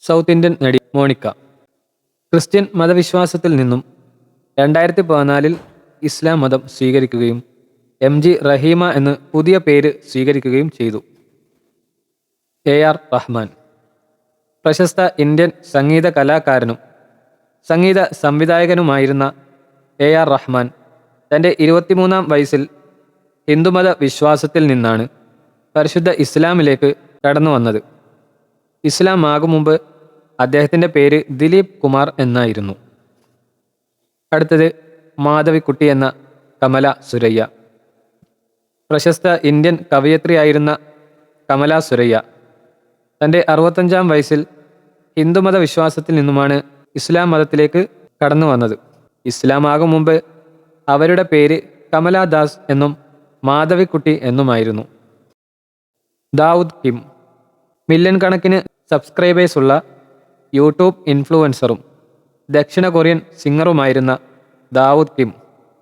South Indian നടി Monica. Christian മതവിശ്വാസത്തിൽ നിന്നും 2014 ഇസ്ലാം മതം സ്വീകരിക്കുകയും MG റഹീമ എന്ന് പുതിയ പേര് സ്വീകരിക്കുകയും ചെയ്തു. AR റഹ്മാൻ. പ്രശസ്ത ഇന്ത്യൻ സംഗീത കലാകാരനും സംഗീത സംവിധായകനുമായിരുന്ന AR റഹ്മാൻ തൻ്റെ 23-ാം വയസ്സിൽ ഹിന്ദുമത വിശ്വാസത്തിൽ നിന്നാണ് പരിശുദ്ധ ഇസ്ലാമിലേക്ക് കടന്നു വന്നത്. ഇസ്ലാം ആകും മുമ്പ് അദ്ദേഹത്തിൻ്റെ പേര് ദിലീപ് കുമാർ എന്നായിരുന്നു. അടുത്തത് മാധവിക്കുട്ടി എന്ന കമല സുരയ്യ. പ്രശസ്ത ഇന്ത്യൻ കവയിത്രിയായിരുന്ന കമല സുരയ്യ തൻ്റെ 65-ാം വയസ്സിൽ ഹിന്ദുമത വിശ്വാസത്തിൽ നിന്നുമാണ് ഇസ്ലാം മതത്തിലേക്ക് കടന്നു വന്നത്. ഇസ്ലാം ആകും മുമ്പ് അവരുടെ പേര് കമല ദാസ് എന്നും മാധവിക്കുട്ടി എന്നുമായിരുന്നു. ദാവൂദ് കിം. മില്യൺ കണക്കിന് സബ്സ്ക്രൈബേഴ്സുള്ള യൂട്യൂബ് ഇൻഫ്ലുവൻസറും ദക്ഷിണ കൊറിയൻ സിംഗറുമായിരുന്ന ദാവൂദ് കിം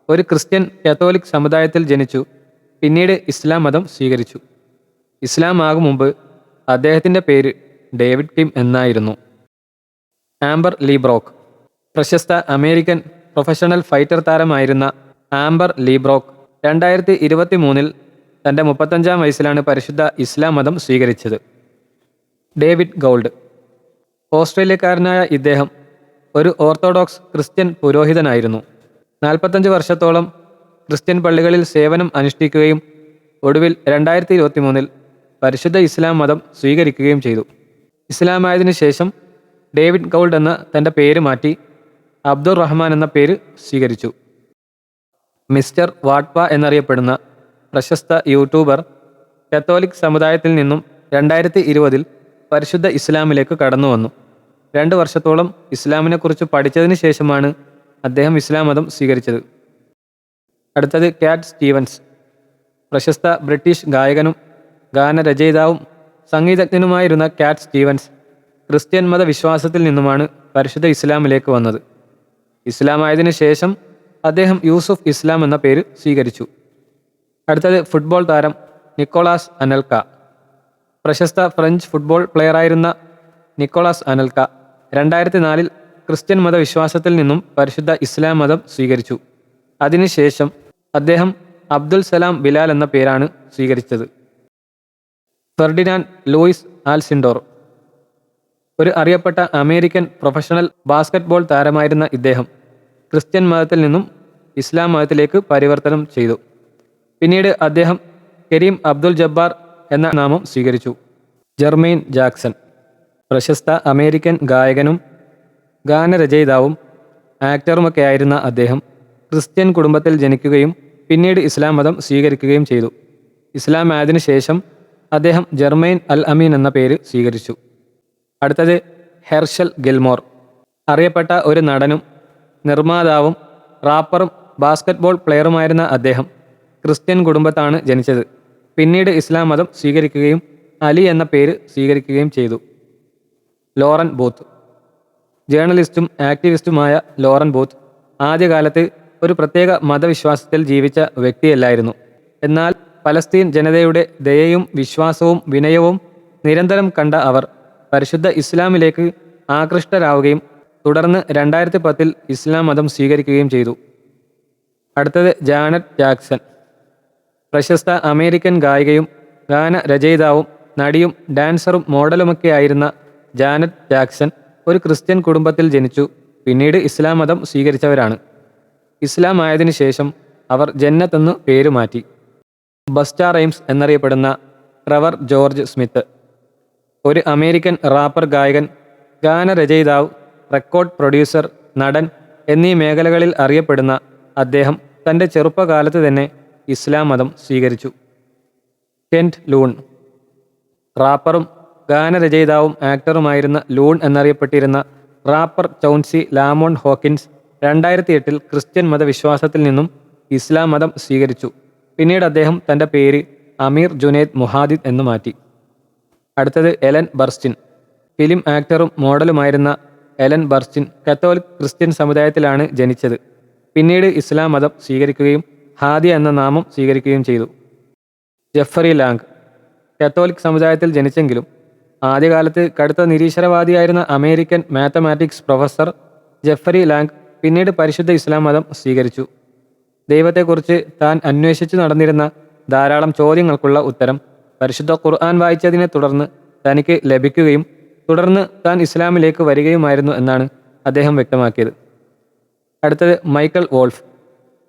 ഒരു ക്രിസ്ത്യൻ കാത്തോലിക് സമുദായത്തിൽ ജനിച്ചു. പിന്നീട് ഇസ്ലാം മതം സ്വീകരിച്ചു. ഇസ്ലാം ആകും മുമ്പ് അദ്ദേഹത്തിൻ്റെ പേര് ഡേവിഡ് കിം എന്നായിരുന്നു. Amber Lee Brock. പ്രശസ്ത അമേരിക്കൻ പ്രൊഫഷണൽ ഫൈറ്റർ താരമായിരുന്ന ആംബർ ലീ ബ്രോക്ക് 2023 തൻ്റെ 35-ാം വയസ്സിലാണ് പരിശുദ്ധ ഇസ്ലാം മതം സ്വീകരിച്ചത്. David Gould. ഓസ്ട്രേലിയക്കാരനായ ഇദ്ദേഹം ഒരു ഓർത്തഡോക്സ് ക്രിസ്ത്യൻ പുരോഹിതനായിരുന്നു. 45 വർഷത്തോളം ക്രിസ്ത്യൻ പള്ളികളിൽ സേവനം അനുഷ്ഠിക്കുകയും ഒടുവിൽ 2023 പരിശുദ്ധ ഇസ്ലാം മതം സ്വീകരിക്കുകയും ചെയ്തു. ഇസ്ലാമായതിനു ശേഷം ഡേവിഡ് ഗൗൾഡ് എന്ന തൻ്റെ പേര് മാറ്റി അബ്ദുർ റഹ്മാൻ എന്ന പേര് സ്വീകരിച്ചു. മിസ്റ്റർ വാട്ട്പ എന്നറിയപ്പെടുന്ന പ്രശസ്ത യൂട്യൂബർ കത്തോലിക് സമുദായത്തിൽ നിന്നും 2020 പരിശുദ്ധ ഇസ്ലാമിലേക്ക് കടന്നു വന്നു. 2 വർഷത്തോളം ഇസ്ലാമിനെക്കുറിച്ച് പഠിച്ചതിന് ശേഷമാണ് അദ്ദേഹം ഇസ്ലാം മതം സ്വീകരിച്ചത്. അടുത്തത് കാറ്റ് സ്റ്റീവൻസ്. പ്രശസ്ത ബ്രിട്ടീഷ് ഗായകനും ഗാനരചയിതാവും സംഗീതജ്ഞനുമായിരുന്ന കാറ്റ് സ്റ്റീവൻസ് ക്രിസ്ത്യൻ മതവിശ്വാസത്തിൽ നിന്നുമാണ് പരിശുദ്ധ ഇസ്ലാമിലേക്ക് വന്നത്. ഇസ്ലാമായതിനു ശേഷം അദ്ദേഹം യൂസുഫ് ഇസ്ലാം എന്ന പേര് സ്വീകരിച്ചു. അടുത്തത് ഫുട്ബോൾ താരം നിക്കോളാസ് അനൽക്ക. പ്രശസ്ത ഫ്രഞ്ച് ഫുട്ബോൾ പ്ലെയറായിരുന്ന നിക്കോളാസ് അനൽക്ക 2004 ക്രിസ്ത്യൻ മതവിശ്വാസത്തിൽ നിന്നും പരിശുദ്ധ ഇസ്ലാം മതം സ്വീകരിച്ചു. അതിനുശേഷം അദ്ദേഹം അബ്ദുൽ സലാം ബിലാൽ എന്ന പേരാണ് സ്വീകരിച്ചത്. Ferdinand Lewis Alcindor. ഒരു അറിയപ്പെട്ട അമേരിക്കൻ പ്രൊഫഷണൽ ബാസ്കറ്റ്ബോൾ താരമായിരുന്ന ഇദ്ദേഹം ക്രിസ്ത്യൻ മതത്തിൽ നിന്നും ഇസ്ലാം മതത്തിലേക്ക് പരിവർത്തനം ചെയ്തു. പിന്നീട് അദ്ദേഹം കരീം അബ്ദുൽ ജബ്ബാർ എന്ന നാമം സ്വീകരിച്ചു. Germain Jackson. പ്രശസ്ത അമേരിക്കൻ ഗായകനും ഗാനരചയിതാവും ആക്ടറുമൊക്കെയായിരുന്ന അദ്ദേഹം ക്രിസ്ത്യൻ കുടുംബത്തിൽ ജനിക്കുകയും പിന്നീട് ഇസ്ലാം മതം സ്വീകരിക്കുകയും ചെയ്തു. ഇസ്ലാം ആയതിനു ശേഷം അദ്ദേഹം ജെർമെയ്ൻ അൽ അമീൻ എന്ന പേര് സ്വീകരിച്ചു. അടുത്തത് ഹെർഷൽ ഗിൽമോർ. അറിയപ്പെട്ട ഒരു നടനും നിർമ്മാതാവും റാപ്പറും ബാസ്കറ്റ്ബോൾ പ്ലെയറുമായിരുന്ന അദ്ദേഹം ക്രിസ്ത്യൻ കുടുംബത്താണ് ജനിച്ചത്. പിന്നീട് ഇസ്ലാം മതം സ്വീകരിക്കുകയും അലി എന്ന പേര് സ്വീകരിക്കുകയും ചെയ്തു. Lauren Booth. ജേർണലിസ്റ്റും ആക്ടിവിസ്റ്റുമായ ലോറൻ ബൂത്ത് ആദ്യകാലത്ത് ഒരു പ്രത്യേക മതവിശ്വാസത്തിൽ ജീവിച്ച വ്യക്തിയല്ലായിരുന്നു. എന്നാൽ പലസ്തീൻ ജനതയുടെ ദയയും വിശ്വാസവും വിനയവും നിരന്തരം കണ്ട അവർ പരിശുദ്ധ ഇസ്ലാമിലേക്ക് ആകൃഷ്ടരാവുകയും തുടർന്ന് 2010 ഇസ്ലാം മതം സ്വീകരിക്കുകയും ചെയ്തു. അടുത്തത് ജാനറ്റ് ജാക്സൺ. പ്രശസ്ത അമേരിക്കൻ ഗായികയും ഗാനരചയിതാവും നടിയും ഡാൻസറും മോഡലുമൊക്കെയായിരുന്ന ജാനറ്റ് ജാക്സൺ ഒരു ക്രിസ്ത്യൻ കുടുംബത്തിൽ ജനിച്ചു. പിന്നീട് ഇസ്ലാം മതം സ്വീകരിച്ചവരാണ്. ഇസ്ലാം ആയതിനു ശേഷം അവർ ജന്നത്ത് എന്ന് പേരുമാറ്റി. ബസ്റ്റ റൈംസ് എന്നറിയപ്പെടുന്ന ട്രെവർ ജോർജ് സ്മിത്ത്. ഒരു അമേരിക്കൻ റാപ്പർ, ഗായകൻ, ഗാനരചയിതാവ്, റെക്കോർഡ് പ്രൊഡ്യൂസർ, നടൻ എന്നീ മേഖലകളിൽ അറിയപ്പെടുന്ന അദ്ദേഹം തൻ്റെ ചെറുപ്പകാലത്ത് തന്നെ ഇസ്ലാം മതം സ്വീകരിച്ചു. Kent Loon. റാപ്പറും ഗാനരചയിതാവും ആക്ടറുമായിരുന്ന ലൂൺ എന്നറിയപ്പെട്ടിരുന്ന rapper Chauncey Lamont Hawkins 2008 Christian മതവിശ്വാസത്തിൽ നിന്നും ഇസ്ലാം മതം സ്വീകരിച്ചു. പിന്നീട് അദ്ദേഹം തൻ്റെ പേര് അമീർ ജുനൈദ് മുഹാദിദ് എന്ന് മാറ്റി. അടുത്തത് എലൻ ബർസ്റ്റിൻ. ഫിലിം ആക്ടറും മോഡലുമായിരുന്ന എലൻ ബർസ്റ്റിൻ കത്തോലിക് ക്രിസ്ത്യൻ സമുദായത്തിലാണ് ജനിച്ചത്. പിന്നീട് ഇസ്ലാം മതം സ്വീകരിക്കുകയും ഹാദിയ എന്ന നാമം സ്വീകരിക്കുകയും ചെയ്തു. ജെഫ്ഫറി ലാങ്. കത്തോലിക് സമുദായത്തിൽ ജനിച്ചെങ്കിലും ആദ്യകാലത്ത് കടുത്ത നിരീശ്വരവാദിയായിരുന്ന American mathematics professor Jeffrey Lang പിന്നീട് പരിശുദ്ധ ഇസ്ലാം മതം സ്വീകരിച്ചു. ദൈവത്തെക്കുറിച്ച് താൻ അന്വേഷിച്ചു നടന്നിരുന്ന ധാരാളം ചോദ്യങ്ങൾക്കുള്ള ഉത്തരം പരിശുദ്ധ ഖുർആൻ വായിച്ചതിനെ തുടർന്ന് തനിക്ക് ലഭിക്കുകയും തുടർന്ന് താൻ ഇസ്ലാമിലേക്ക് വരികയുമായിരുന്നു എന്നാണ് അദ്ദേഹം വ്യക്തമാക്കിയത്. അടുത്തത് മൈക്കൽ വോൾഫ്.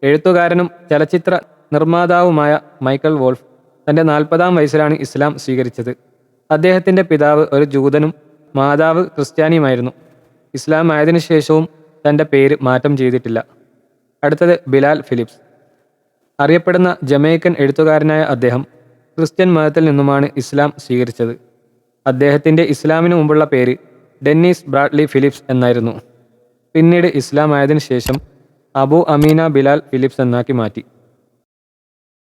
എഴുത്തുകാരനും ചലച്ചിത്ര നിർമ്മാതാവുമായ മൈക്കൽ വോൾഫ് തൻ്റെ 40-ാം വയസ്സിലാണ് ഇസ്ലാം സ്വീകരിച്ചത്. അദ്ദേഹത്തിൻ്റെ പിതാവ് ഒരു ജൂതനും മാതാവ് ക്രിസ്ത്യാനിയുമായിരുന്നു. ഇസ്ലാം ആയതിനു ശേഷവും തൻ്റെ പേര് മാറ്റം ചെയ്തിട്ടില്ല. അടുത്തത് ബിലാൽ ഫിലിപ്സ്. അറിയപ്പെടുന്ന ജമൈക്കൻ എഴുത്തുകാരനായ അദ്ദേഹം ക്രിസ്ത്യൻ മതത്തിൽ നിന്നുമാണ് ഇസ്ലാം സ്വീകരിച്ചത്. അദ്ദേഹത്തിൻ്റെ ഇസ്ലാമിന് മുമ്പുള്ള പേര് ഡെന്നീസ് ബ്രാഡ്ലി ഫിലിപ്സ് എന്നായിരുന്നു. പിന്നീട് ഇസ്ലാം ആയതിനു ശേഷം അബു അമീന ബിലാൽ ഫിലിപ്സ് എന്നാക്കി മാറ്റി.